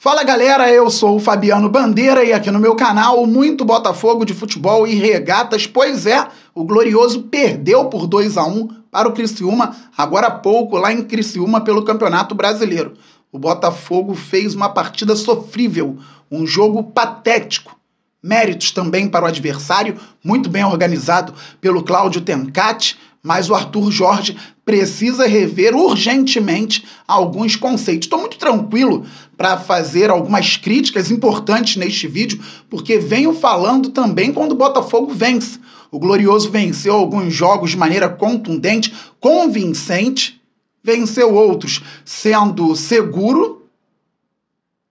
Fala galera, eu sou o Fabiano Bandeira e aqui no meu canal muito Botafogo de futebol e regatas. Pois é, o Glorioso perdeu por 2-1 para o Criciúma, agora há pouco lá em Criciúma pelo Campeonato Brasileiro. O Botafogo fez uma partida sofrível, um jogo patético. Méritos também para o adversário, muito bem organizado pelo Cláudio Tencati, mas o Arthur Jorge precisa rever urgentemente alguns conceitos. Estou muito tranquilo para fazer algumas críticas importantes neste vídeo, porque venho falando também quando o Botafogo vence. O Glorioso venceu alguns jogos de maneira contundente, convincente, venceu outros sendo seguro,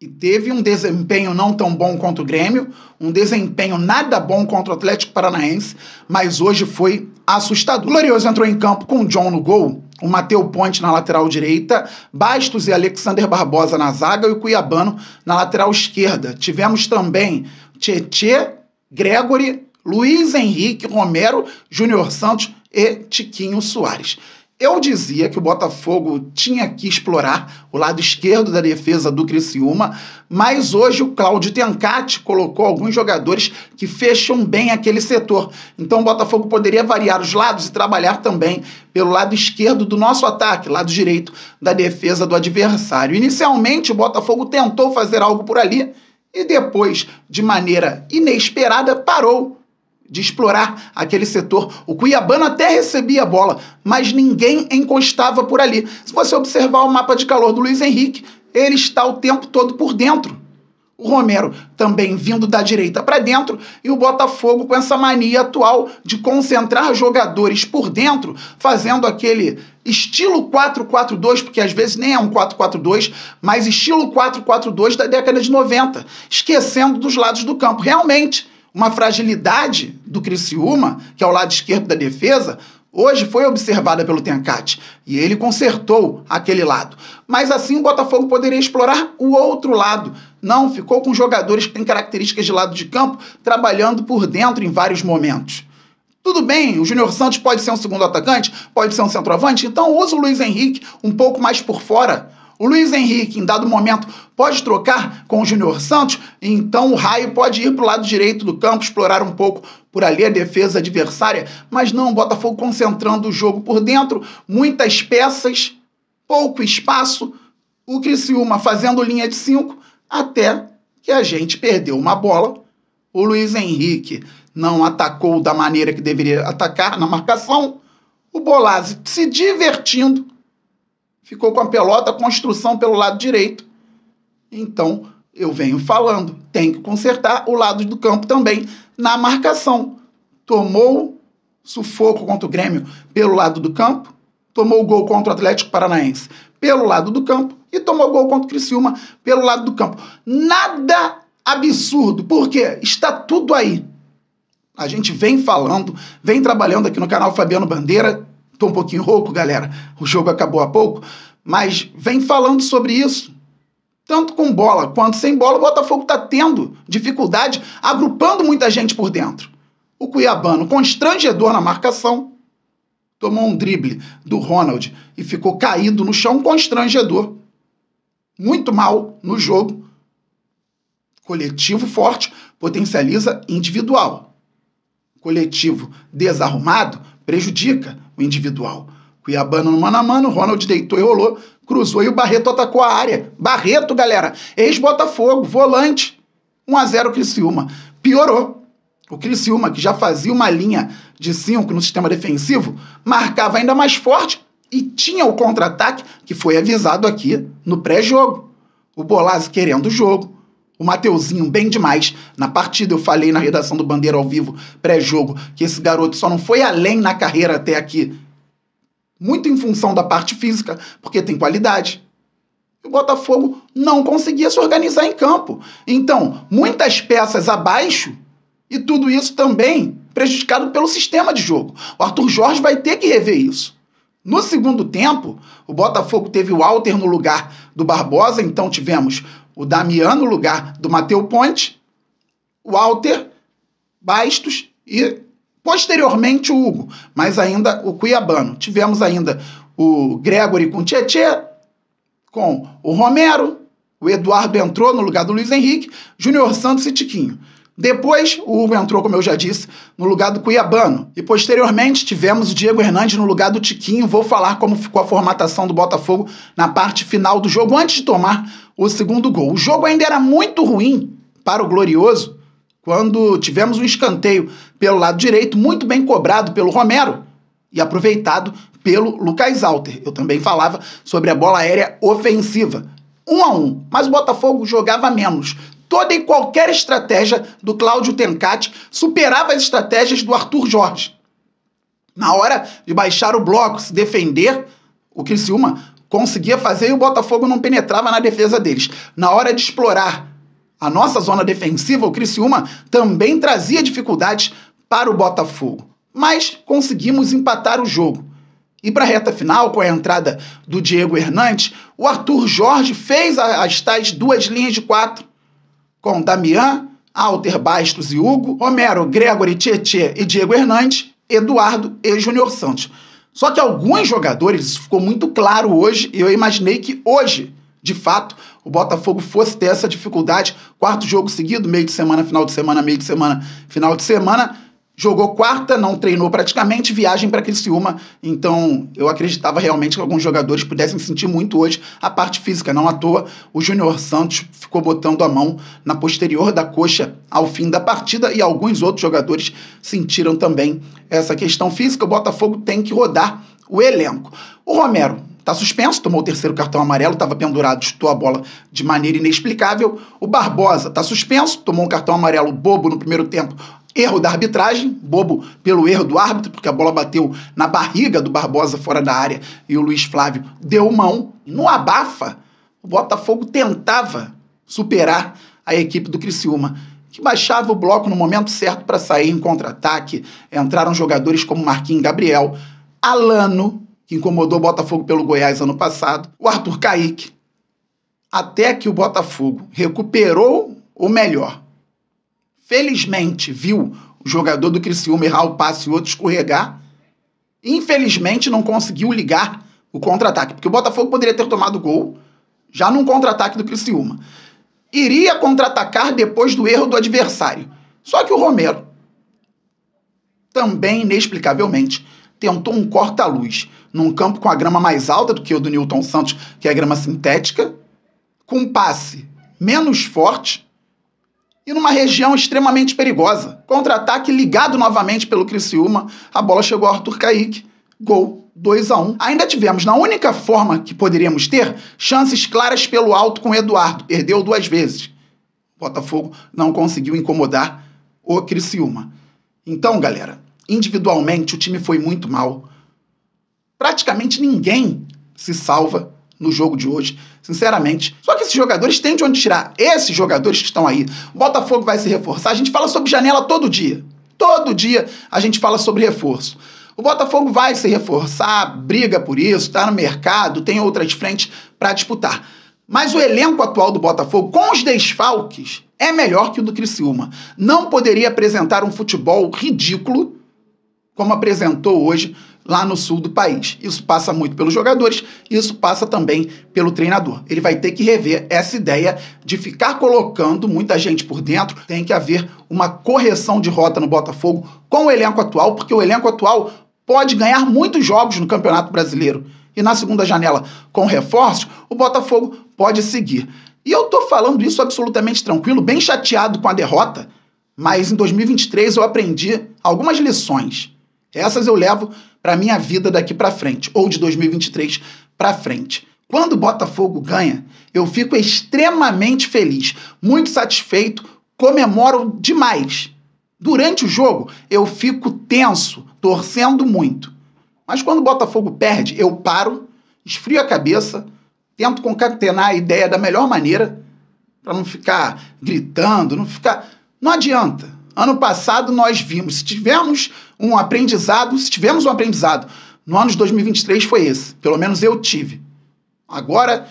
e teve um desempenho não tão bom contra o Grêmio, um desempenho nada bom contra o Atlético Paranaense, mas hoje foi assustador. O Glorioso entrou em campo com o John no gol, o Matheus Ponte na lateral direita, Bastos e Alexander Barbosa na zaga e o Cuiabano na lateral esquerda. Tivemos também Tietê, Gregory, Luiz Henrique, Romero, Júnior Santos e Tiquinho Soares. Eu dizia que o Botafogo tinha que explorar o lado esquerdo da defesa do Criciúma, mas hoje o Cláudio Tencati colocou alguns jogadores que fecham bem aquele setor. Então o Botafogo poderia variar os lados e trabalhar também pelo lado esquerdo do nosso ataque, lado direito da defesa do adversário. Inicialmente o Botafogo tentou fazer algo por ali e depois, de maneira inesperada, parou de explorar aquele setor. O Cuiabano até recebia a bola, mas ninguém encostava por ali. Se você observar o mapa de calor do Luiz Henrique, ele está o tempo todo por dentro. O Romero também vindo da direita para dentro e o Botafogo com essa mania atual de concentrar jogadores por dentro, fazendo aquele estilo 4-4-2, porque às vezes nem é um 4-4-2, mas estilo 4-4-2 da década de 90, esquecendo dos lados do campo. Realmente, uma fragilidade do Criciúma, que é o lado esquerdo da defesa, hoje foi observada pelo Tencati e ele consertou aquele lado. Mas assim o Botafogo poderia explorar o outro lado. Não, ficou com jogadores que têm características de lado de campo, trabalhando por dentro em vários momentos. Tudo bem, o Júnior Santos pode ser um segundo atacante, pode ser um centroavante, então usa o Luiz Henrique um pouco mais por fora. O Luiz Henrique, em dado momento, pode trocar com o Júnior Santos, então o Raio pode ir para o lado direito do campo, explorar um pouco por ali a defesa adversária, mas não, o Botafogo concentrando o jogo por dentro, muitas peças, pouco espaço, o Criciúma fazendo linha de 5, até que a gente perdeu uma bola. O Luiz Henrique não atacou da maneira que deveria atacar na marcação, o Bolazzi se divertindo, ficou com a pelota, construção pelo lado direito. Então, eu venho falando, tem que consertar o lado do campo também na marcação. Tomou sufoco contra o Grêmio pelo lado do campo, tomou o gol contra o Atlético Paranaense pelo lado do campo e tomou o gol contra o Criciúma pelo lado do campo. Nada absurdo, porque está tudo aí. A gente vem falando, vem trabalhando aqui no canal Fabiano Bandeira. Estou um pouquinho rouco, galera, o jogo acabou há pouco, mas vem falando sobre isso. Tanto com bola quanto sem bola, o Botafogo está tendo dificuldade, agrupando muita gente por dentro. O Cuiabano, constrangedor na marcação, tomou um drible do Ronald e ficou caído no chão, constrangedor. Muito mal no jogo. Coletivo forte potencializa individual. Coletivo desarrumado prejudica o individual. Cuiabano no mano a mano, Ronald deitou e rolou, cruzou e o Barreto atacou a área. Barreto, galera, ex-Botafogo, volante. 1-0 Criciúma. Piorou. O Criciúma, que já fazia uma linha de 5 no sistema defensivo, marcava ainda mais forte e tinha o contra-ataque que foi avisado aqui no pré-jogo. O Bolazzi querendo o jogo. O Mateuzinho bem demais na partida. Eu falei na redação do Bandeira ao vivo, pré-jogo, que esse garoto só não foi além na carreira até aqui, muito em função da parte física, porque tem qualidade. O Botafogo não conseguia se organizar em campo. Então, muitas peças abaixo e tudo isso também prejudicado pelo sistema de jogo. O Arthur Jorge vai ter que rever isso. No segundo tempo, o Botafogo teve o Walter no lugar do Barbosa, então tivemos o Damian no lugar do Matheus Ponte, o Walter, Bastos e, posteriormente, o Hugo. Mas ainda o Cuiabano. Tivemos ainda o Gregory com o Tietê, com o Romero, O Eduardo entrou no lugar do Luiz Henrique, Júnior Santos e Tiquinho. Depois, o Hugo entrou, como eu já disse, no lugar do Cuiabano. E, posteriormente, tivemos o Diego Hernandes no lugar do Tiquinho. Vou falar como ficou a formatação do Botafogo na parte final do jogo, antes de tomar o segundo gol. O jogo ainda era muito ruim para o Glorioso, quando tivemos um escanteio pelo lado direito, muito bem cobrado pelo Romero e aproveitado pelo Lucas Alter. Eu também falava sobre a bola aérea ofensiva. 1-1, mas o Botafogo jogava menos. Toda e qualquer estratégia do Cláudio Tencati superava as estratégias do Arthur Jorge. Na hora de baixar o bloco, se defender, o Criciúma conseguia fazer e o Botafogo não penetrava na defesa deles. Na hora de explorar a nossa zona defensiva, o Criciúma também trazia dificuldades para o Botafogo. Mas conseguimos empatar o jogo. E para a reta final, com a entrada do Diego Hernandes, o Arthur Jorge fez as tais duas linhas de 4, com Damian, Alter, Bastos e Hugo, Romero, Gregory, Tietê e Diego Hernandes, Eduardo e Júnior Santos. Só que alguns jogadores, isso ficou muito claro hoje, e eu imaginei que hoje, de fato, o Botafogo fosse ter essa dificuldade. Quarto jogo seguido, meio de semana, final de semana, meio de semana, final de semana. Jogou quarta, não treinou praticamente, viagem para Criciúma. Então, eu acreditava realmente que alguns jogadores pudessem sentir muito hoje a parte física. Não à toa, o Júnior Santos ficou botando a mão na posterior da coxa ao fim da partida e alguns outros jogadores sentiram também essa questão física. O Botafogo tem que rodar o elenco. O Romero está suspenso, tomou o terceiro cartão amarelo, estava pendurado, chutou a bola de maneira inexplicável. O Barbosa está suspenso, tomou um cartão amarelo bobo no primeiro tempo. Erro da arbitragem, bobo pelo erro do árbitro, porque a bola bateu na barriga do Barbosa fora da área e o Luiz Flávio deu mão. No abafa, o Botafogo tentava superar a equipe do Criciúma, que baixava o bloco no momento certo para sair em contra-ataque. Entraram jogadores como Marquinhos Gabriel, Alano, que incomodou o Botafogo pelo Goiás ano passado, o Arthur Kaique, até que o Botafogo recuperou o melhor. Felizmente viu o jogador do Criciúma errar o passe e outro escorregar. Infelizmente não conseguiu ligar o contra-ataque, porque o Botafogo poderia ter tomado gol já num contra-ataque do Criciúma. Iria contra-atacar depois do erro do adversário. Só que o Romero, também inexplicavelmente, tentou um corta-luz num campo com a grama mais alta do que o do Nilton Santos, que é a grama sintética, com um passe menos forte, e numa região extremamente perigosa. Contra-ataque ligado novamente pelo Criciúma, a bola chegou ao Arthur Kaique, gol, 2-1. Ainda tivemos, na única forma que poderíamos ter, chances claras pelo alto com o Eduardo, perdeu 2 vezes. O Botafogo não conseguiu incomodar o Criciúma. Então, galera, individualmente o time foi muito mal. Praticamente ninguém se salva no jogo de hoje, sinceramente. Só que esses jogadores têm de onde tirar. Esses jogadores que estão aí, o Botafogo vai se reforçar. A gente fala sobre janela todo dia. Todo dia a gente fala sobre reforço. O Botafogo vai se reforçar, briga por isso, está no mercado, tem outras frentes para disputar. Mas o elenco atual do Botafogo, com os desfalques, é melhor que o do Criciúma. Não poderia apresentar um futebol ridículo como apresentou hoje lá no sul do país. Isso passa muito pelos jogadores, isso passa também pelo treinador. Ele vai ter que rever essa ideia de ficar colocando muita gente por dentro. Tem que haver uma correção de rota no Botafogo com o elenco atual, porque o elenco atual pode ganhar muitos jogos no Campeonato Brasileiro. E na segunda janela, com reforços, o Botafogo pode seguir. E eu tô falando isso absolutamente tranquilo, bem chateado com a derrota, mas em 2023 eu aprendi algumas lições. Essas eu levo para a minha vida daqui para frente, ou de 2023 para frente. Quando o Botafogo ganha, eu fico extremamente feliz, muito satisfeito, comemoro demais. Durante o jogo, eu fico tenso, torcendo muito. Mas quando o Botafogo perde, eu paro, esfrio a cabeça, tento concatenar a ideia da melhor maneira, para não ficar gritando, Não adianta. Ano passado nós vimos, se tivemos um aprendizado no ano de 2023 foi esse. Pelo menos eu tive. Agora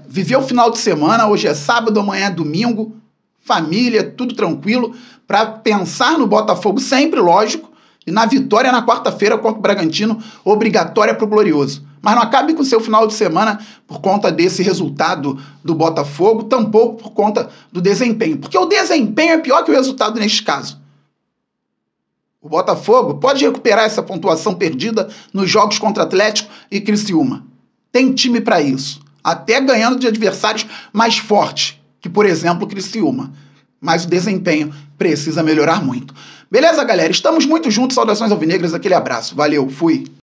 viver o final de semana, hoje é sábado, amanhã é domingo, família, tudo tranquilo, para pensar no Botafogo sempre, lógico, E na vitória na quarta-feira contra o Bragantino, obrigatória para o Glorioso. Mas não acabe com o seu final de semana por conta desse resultado do Botafogo, tampouco por conta do desempenho. Porque o desempenho é pior que o resultado neste caso. O Botafogo pode recuperar essa pontuação perdida nos jogos contra Atlético e Criciúma. Tem time para isso. Até ganhando de adversários mais fortes, que por exemplo o Criciúma. Mas o desempenho precisa melhorar muito. Beleza, galera? Estamos muito juntos. Saudações alvinegras. Aquele abraço. Valeu. Fui.